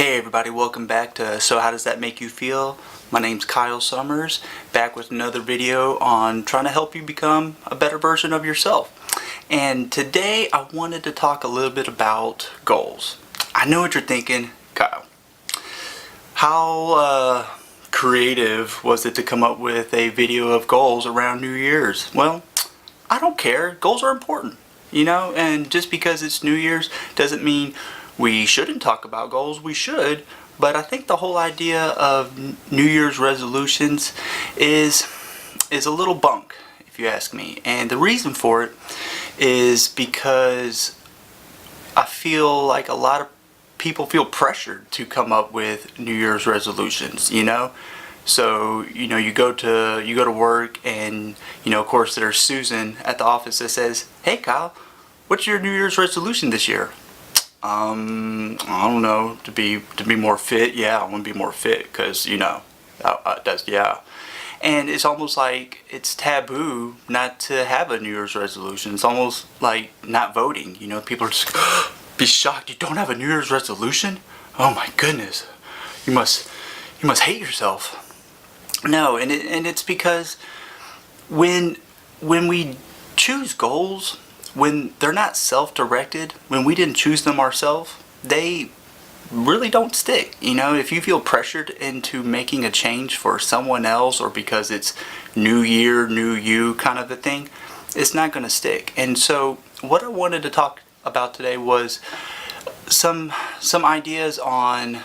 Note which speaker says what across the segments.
Speaker 1: Hey everybody, welcome back to So How Does That Make You Feel? My name's Kyle Summers, back with another video on trying to help you become a better version of yourself. And today I wanted to talk a little bit about goals. I know what you're thinking, Kyle. How creative was it to come up with a video of goals around New Year's? Well, I don't care. Goals are important, and just because it's New Year's doesn't mean we shouldn't talk about goals. We should, but I think the whole idea of New Year's resolutions is a little bunk, if you ask me. And the reason for it is because I feel like a lot of people feel pressured to come up with New Year's resolutions, So, you go to work and, of course there's Susan at the office that says, "Hey Kyle, what's your New Year's resolution this year?" I don't know, to be more fit. Yeah, I want to be more fit because, yeah. And it's almost like it's taboo not to have a New Year's resolution. It's almost like not voting. People are just be shocked. You don't have a New Year's resolution? Oh my goodness. You must hate yourself. No, and it's because when we choose goals, when they're not self-directed, when we didn't choose them ourselves, they really don't stick. If you feel pressured into making a change for someone else or because it's new year, new you kind of a thing, it's not going to stick. And so what I wanted to talk about today was some ideas on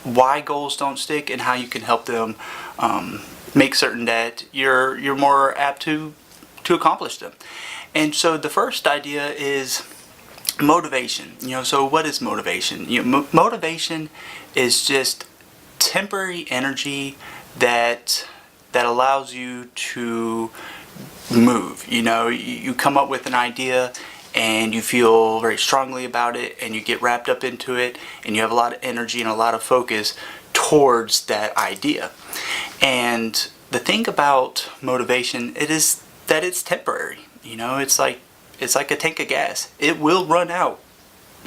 Speaker 1: why goals don't stick and how you can help them make certain that you're more apt to accomplish them. And so the first idea is motivation. So what is motivation? Motivation is just temporary energy that allows you to move. You come up with an idea and you feel very strongly about it and you get wrapped up into it and you have a lot of energy and a lot of focus towards that idea. And the thing about motivation, it is that it's temporary. It's like a tank of gas. It will run out,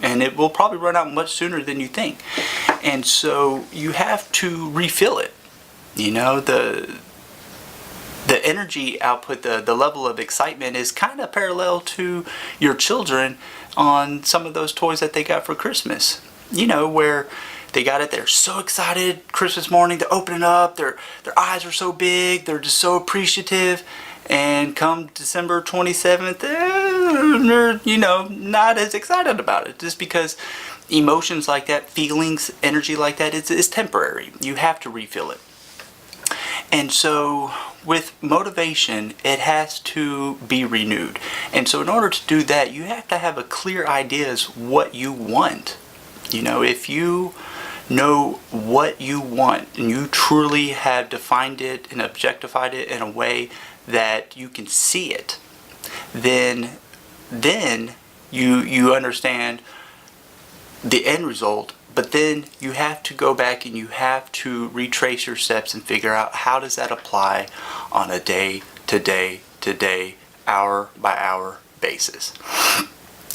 Speaker 1: and it will probably run out much sooner than you think. And so you have to refill it. The energy output, the level of excitement is kind of parallel to your children on some of those toys that they got for Christmas. Where they got it, they're so excited Christmas morning to open it up, their eyes are so big, they're just so appreciative. And come December 27th, they're, not as excited about it. Just because emotions like that, feelings, energy like that, it's temporary. You have to refill it. And so with motivation, it has to be renewed. And so in order to do that, you have to have a clear idea as what you want. If you know what you want and you truly have defined it and objectified it in a way that you can see it, then you understand the end result. But then you have to go back and you have to retrace your steps and figure out how does that apply on a day to day, hour by hour basis.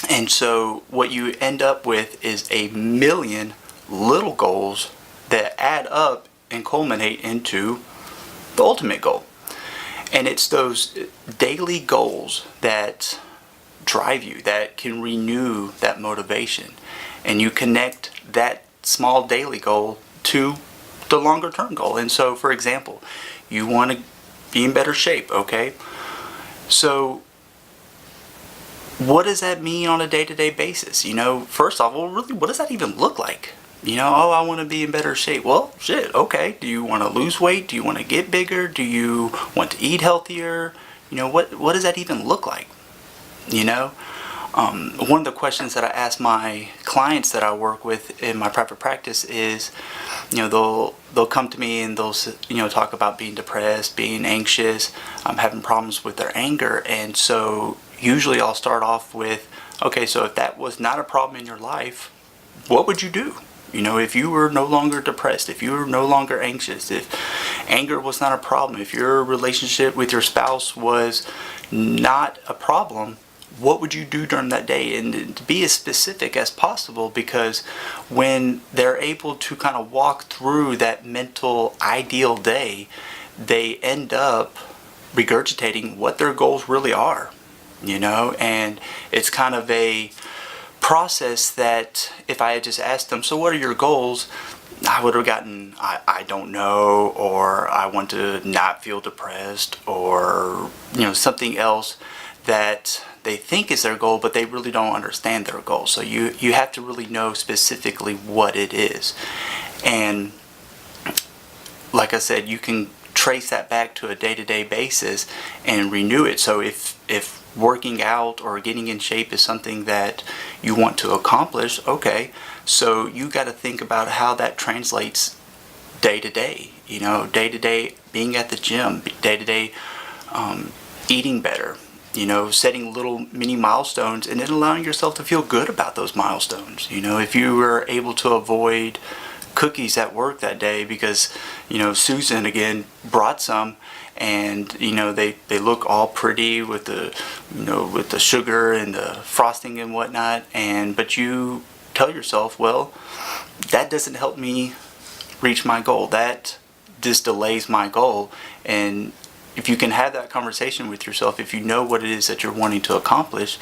Speaker 1: And so what you end up with is a million little goals that add up and culminate into the ultimate goal. And it's those daily goals that drive you, that can renew that motivation. And you connect that small daily goal to the longer term goal. And so, for example, you want to be in better shape, okay? So what does that mean on a day-to-day basis? First off, well, really, what does that even look like? I want to be in better shape. Well, shit, okay. Do you want to lose weight? Do you want to get bigger? Do you want to eat healthier? What does that even look like? One of the questions that I ask my clients that I work with in my private practice is, they'll come to me and they'll talk about being depressed, being anxious, having problems with their anger. And so usually I'll start off with, okay, so if that was not a problem in your life, what would you do? If you were no longer depressed, if you were no longer anxious, if anger was not a problem, if your relationship with your spouse was not a problem, what would you do during that day, and to be as specific as possible, because when they're able to kind of walk through that mental ideal day, they end up regurgitating what their goals really are, and it's kind of a process that if I had just asked them, so what are your goals, I would have gotten, I don't know, or I want to not feel depressed, or something else that they think is their goal, but they really don't understand their goal. So you have to really know specifically what it is. And like I said, you can trace that back to a day-to-day basis and renew it. So if working out or getting in shape is something that you want to accomplish, okay, so you got to think about how that translates day to day. Day to day being at the gym, day to day eating better, setting little mini milestones, and then allowing yourself to feel good about those milestones. If you were able to avoid cookies at work that day because Susan again brought some, and they look all pretty with the with the sugar and the frosting and whatnot, but you tell yourself, well, that doesn't help me reach my goal, that just delays my goal. And if you can have that conversation with yourself, if you know what it is that you're wanting to accomplish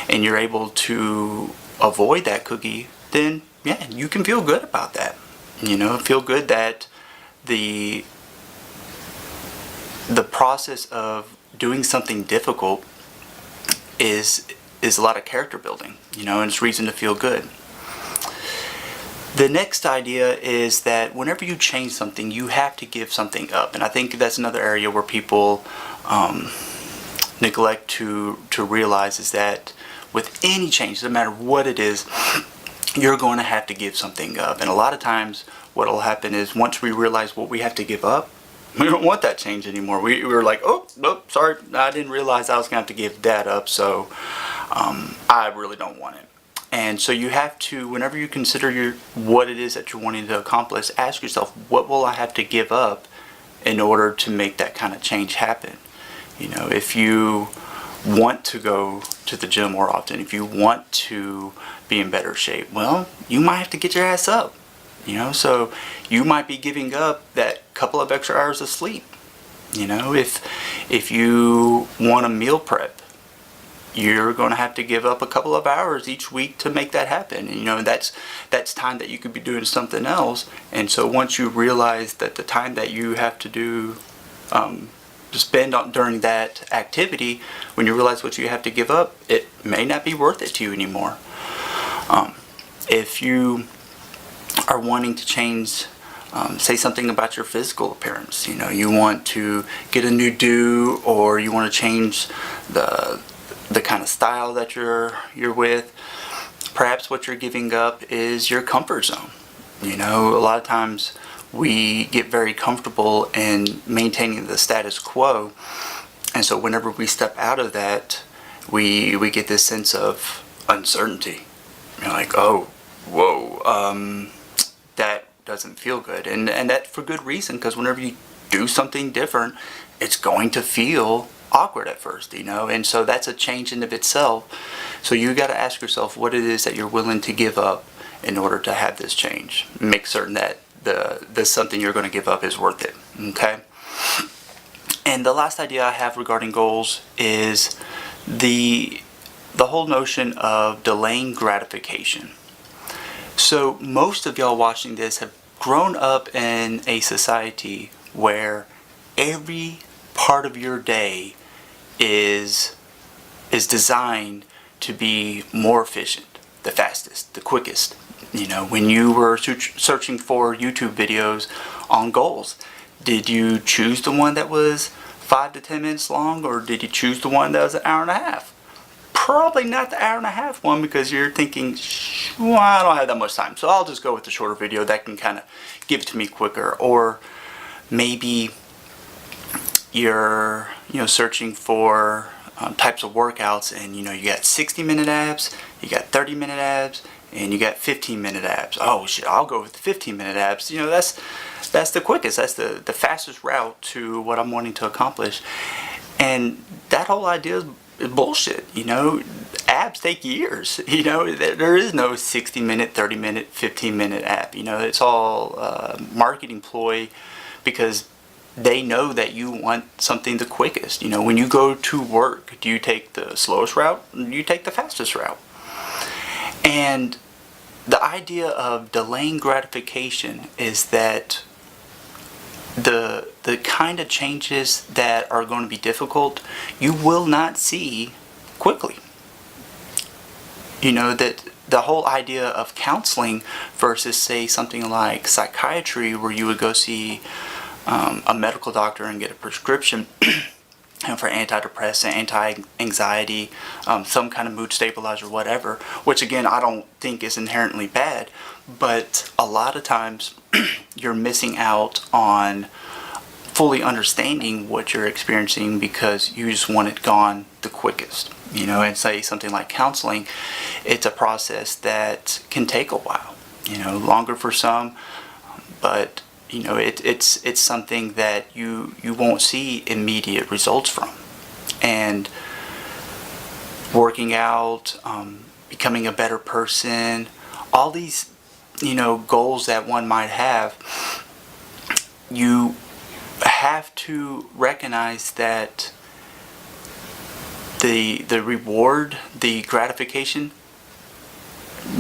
Speaker 1: and you're able to avoid that cookie, then yeah, you can feel good about that. Feel good that the process of doing something difficult is a lot of character building, and it's reason to feel good. The next idea is that whenever you change something, you have to give something up. And I think that's another area where people neglect to realize, is that with any change, no matter what it is, you're going to have to give something up. And a lot of times what will happen is once we realize what we have to give up, we don't want that change anymore. We were like, oh, nope, sorry, I didn't realize I was going to have to give that up, so I really don't want it. And so you have to, whenever you consider what it is that you're wanting to accomplish, ask yourself, what will I have to give up in order to make that kind of change happen? If you want to go to the gym more often, if you want to be in better shape, well, you might have to get your ass up. So you might be giving up that couple of extra hours of sleep. If you want to meal prep, you're going to have to give up a couple of hours each week to make that happen. That's time that you could be doing something else. And so once you realize that the time that you have to do to spend during that activity, when you realize what you have to give up, it may not be worth it to you anymore. If you are wanting to change, say something about your physical appearance, you want to get a new do, or you want to change the kind of style that you're with, perhaps what you're giving up is your comfort zone. A lot of times we get very comfortable in maintaining the status quo, and so whenever we step out of that, we get this sense of uncertainty. You're like, oh, whoa, that doesn't feel good, and that for good reason, because whenever you do something different, it's going to feel awkward at first, and so that's a change in of itself. So you got to ask yourself what it is that you're willing to give up in order to have this change. Make certain that the something you're going to give up is worth it. Okay. And the last idea I have regarding goals is the whole notion of delaying gratification. So most of y'all watching this have grown up in a society where every part of your day is designed to be more efficient, the fastest, the quickest. When you were searching for YouTube videos on goals, did you choose the one that was 5 to 10 minutes long, or did you choose the one that was an hour and a half? Probably not the hour and a half one, because you're thinking, well, I don't have that much time, so I'll just go with the shorter video that can kind of give it to me quicker. Or maybe you're searching for types of workouts, and you got 60-minute abs, you got 30-minute abs, and you got 15-minute abs. Oh shit, I'll go with the 15-minute abs. That's the quickest, that's the fastest route to what I'm wanting to accomplish. And that whole idea bullshit. Apps take years. There is no 60-minute, 30-minute, 15-minute app. It's all marketing ploy because they know that you want something the quickest. When you go to work, do you take the slowest route or do you take the fastest route? And the idea of delaying gratification is that the kind of changes that are going to be difficult, you will not see quickly. That the whole idea of counseling versus, say, something like psychiatry, where you would go see a medical doctor and get a prescription for antidepressant, anti-anxiety, some kind of mood stabilizer, whatever, which again I don't think is inherently bad, but a lot of times you're missing out on fully understanding what you're experiencing because you just want it gone the quickest. And say something like counseling, it's a process that can take a while, longer for some, but it's something that you won't see immediate results from. And working out, becoming a better person, all these goals that one might have, you have to recognize that the reward, the gratification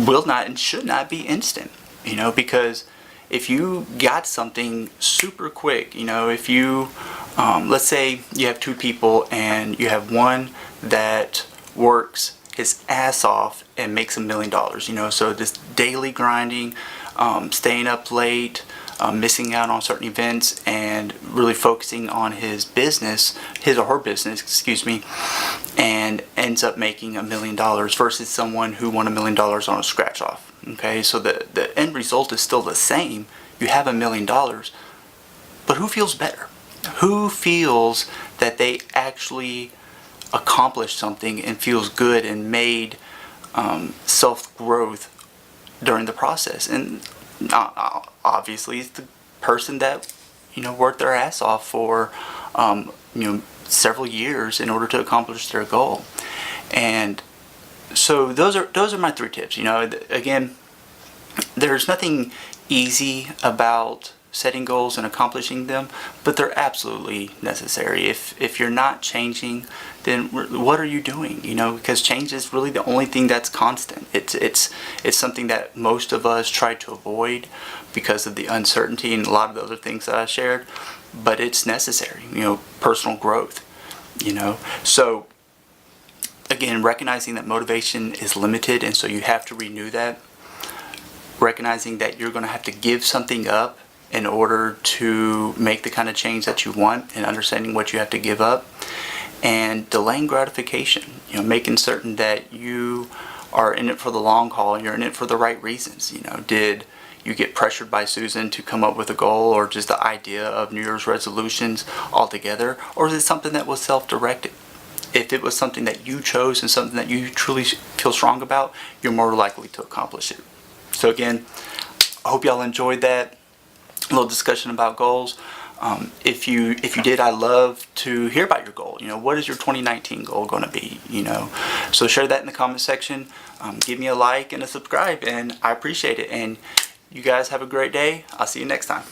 Speaker 1: will not and should not be instant, because if you got something super quick, if you, let's say you have two people and you have one that works his ass off and makes $1 million, so this daily grinding, staying up late, missing out on certain events and really focusing on his business, his or her business, excuse me, and ends up making $1 million versus someone who won $1 million on a scratch off. Okay, so the end result is still the same. You have $1 million, but who feels better? Who feels that they actually accomplished something and feels good and made self-growth during the process? And obviously it's the person that worked their ass off for several years in order to accomplish their goal. And so those are my 3 tips. Again, there's nothing easy about setting goals and accomplishing them, but they're absolutely necessary. If you're not changing, then what are you doing? Because change is really the only thing that's constant. It's something that most of us try to avoid because of the uncertainty and a lot of the other things that I shared, but it's necessary. Personal growth. So again, recognizing that motivation is limited, and so you have to renew that. Recognizing that you're going to have to give something up in order to make the kind of change that you want, and understanding what you have to give up, and delaying gratification, making certain that you are in it for the long haul and you're in it for the right reasons. Did you get pressured by Susan to come up with a goal, or just the idea of New Year's resolutions altogether, or is it something that was self-directed? If it was something that you chose and something that you truly feel strong about, you're more likely to accomplish it. So again, I hope y'all enjoyed that little discussion about goals. If you did, I'd love to hear about your goal. What is your 2019 goal going to be? So share that in the comment section. Give me a like and a subscribe, and I appreciate it. And you guys have a great day. I'll see you next time.